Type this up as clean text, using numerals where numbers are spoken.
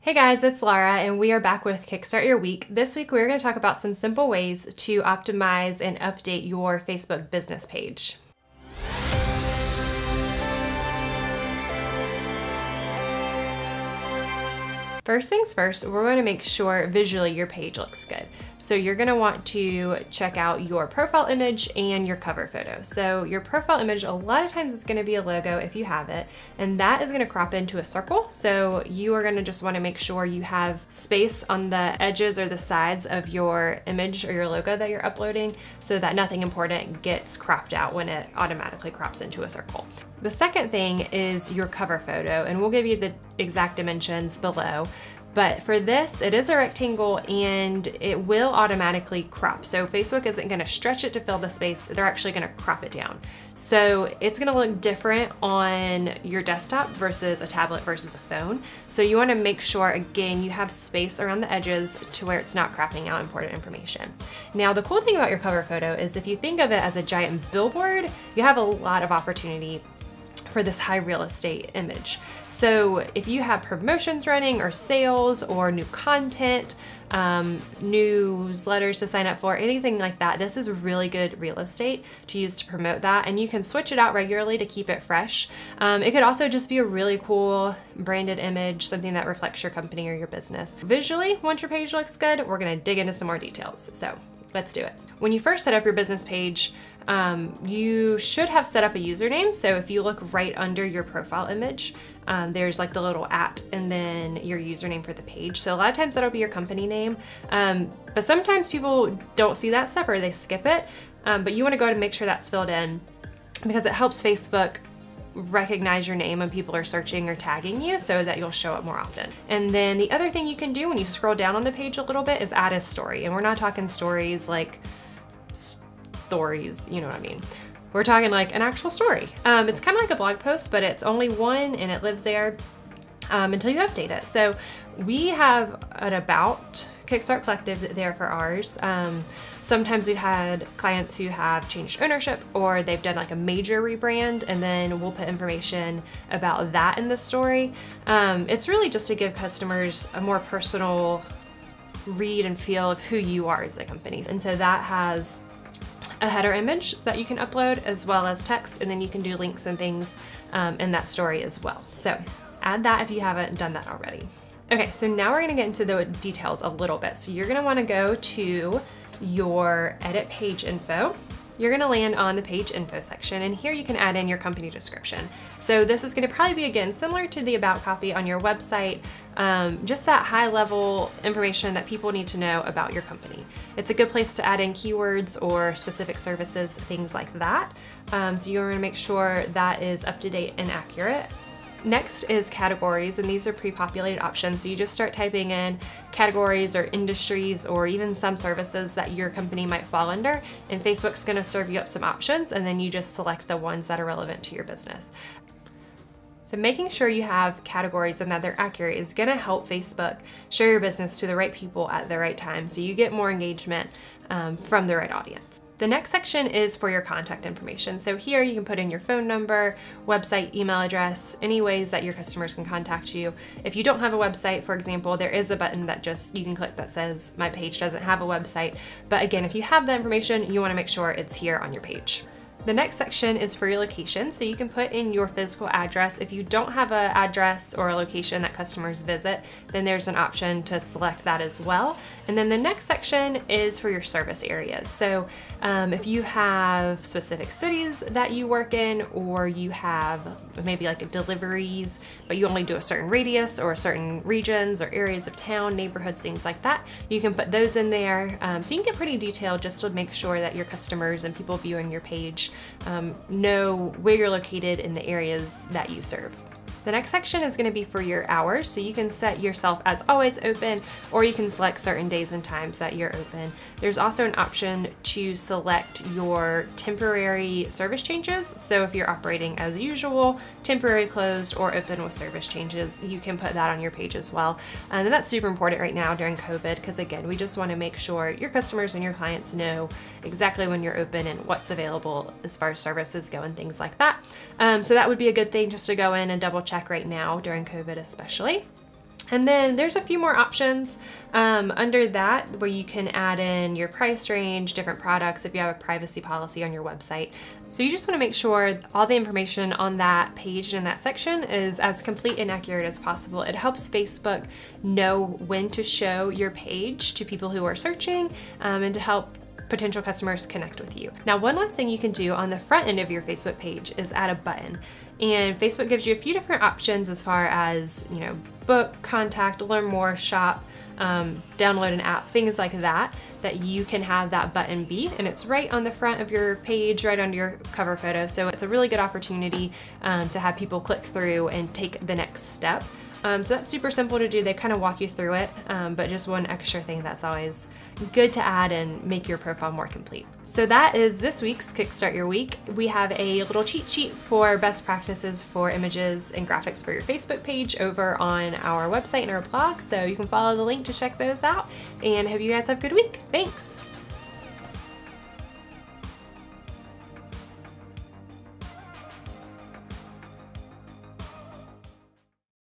Hey guys, it's Laura and we are back with Kickstart Your Week. This week we're going to talk about some simple ways to optimize and update your Facebook business page. First things first, we're going to make sure visually your page looks good. So you're going to want to check out your profile image and your cover photo. So your profile image, a lot of times it's going to be a logo if you have it, and that is going to crop into a circle. So you are going to just want to make sure you have space on the edges or the sides of your image or your logo that you're uploading so that nothing important gets cropped out when it automatically crops into a circle. The second thing is your cover photo, and we'll give you the exact dimensions below. But for this, it is a rectangle and it will automatically crop. So Facebook isn't gonna stretch it to fill the space, they're actually gonna crop it down. So it's gonna look different on your desktop versus a tablet versus a phone. So you wanna make sure, again, you have space around the edges to where it's not cropping out important information. Now, the cool thing about your cover photo is if you think of it as a giant billboard, you have a lot of opportunity for this high real estate image. So if you have promotions running or sales or new content, newsletters to sign up for, anything like that, this is really good real estate to use to promote that, and you can switch it out regularly to keep it fresh. It could also just be a really cool branded image, something that reflects your company or your business. Visually, once your page looks good, we're gonna dig into some more details. So let's do it. When you first set up your business page, you should have set up a username. So if you look right under your profile image, there's like the little @ and then your username for the page. So a lot of times that'll be your company name. But sometimes people don't see that step or they skip it. But you wanna go ahead and make sure that's filled in because it helps Facebook recognize your name when people are searching or tagging you so that you'll show up more often. And then the other thing you can do when you scroll down on the page a little bit is add a story. And we're not talking stories like stories, you know what I mean. We're talking like an actual story. It's kind of like a blog post, but it's only one and it lives there until you update it. So we have an About Kickstart Collective there for ours. Sometimes we've had clients who have changed ownership or they've done like a major rebrand, and then we'll put information about that in the story. It's really just to give customers a more personal read and feel of who you are as a company. And so that has a header image that you can upload as well as text, and then you can do links and things in that story as well. So add that if you haven't done that already. Okay, so now we're gonna get into the details a little bit. So you're gonna wanna go to your edit page info. You're gonna land on the page info section, and here you can add in your company description. So this is gonna probably be, again, similar to the about copy on your website, just that high level information that people need to know about your company. It's a good place to add in keywords or specific services, things like that. So you're gonna make sure that is up to date and accurate. Next is categories, and these are pre-populated options. So you just start typing in categories or industries or even some services that your company might fall under, and Facebook's gonna serve you up some options, and then you just select the ones that are relevant to your business. So making sure you have categories and that they're accurate is gonna help Facebook show your business to the right people at the right time, so you get more engagement from the right audience. The next section is for your contact information. So here you can put in your phone number, website, email address, any ways that your customers can contact you. If you don't have a website, for example, there is a button that you can click that says, my page doesn't have a website. But again, if you have that information, you wanna make sure it's here on your page. The next section is for your location, so you can put in your physical address. If you don't have an address or a location that customers visit, then there's an option to select that as well. And then the next section is for your service areas. So if you have specific cities that you work in, or you have maybe like deliveries, but you only do a certain radius or certain regions or areas of town, neighborhoods, things like that, you can put those in there. So you can get pretty detailed just to make sure that your customers and people viewing your page know where you're located in the areas that you serve. The next section is going to be for your hours, so you can set yourself as always open, or you can select certain days and times that you're open. There's also an option to select your temporary service changes, so if you're operating as usual, temporary closed, or open with service changes, you can put that on your page as well. And that's super important right now during COVID, because again, we just want to make sure your customers and your clients know exactly when you're open and what's available as far as services go and things like that. So that would be a good thing just to go in and double check right now during COVID especially. And then there's a few more options under that where you can add in your price range, different products if you have a privacy policy on your website. So you just want to make sure all the information on that page and in that section is as complete and accurate as possible. It helps Facebook know when to show your page to people who are searching and to help potential customers connect with you. Now, one last thing you can do on the front end of your Facebook page is add a button. And Facebook gives you a few different options as far as, you know, book, contact, learn more, shop, download an app, things like that, that you can have that button be. And it's right on the front of your page, right under your cover photo. So it's a really good opportunity to have people click through and take the next step. So that's super simple to do. They kind of walk you through it, but just one extra thing that's always good to add and make your profile more complete. So that is this week's Kickstart Your Week. We have a little cheat sheet for best practices for images and graphics for your Facebook page over on our website and our blog, so you can follow the link to check those out. And hope you guys have a good week. Thanks!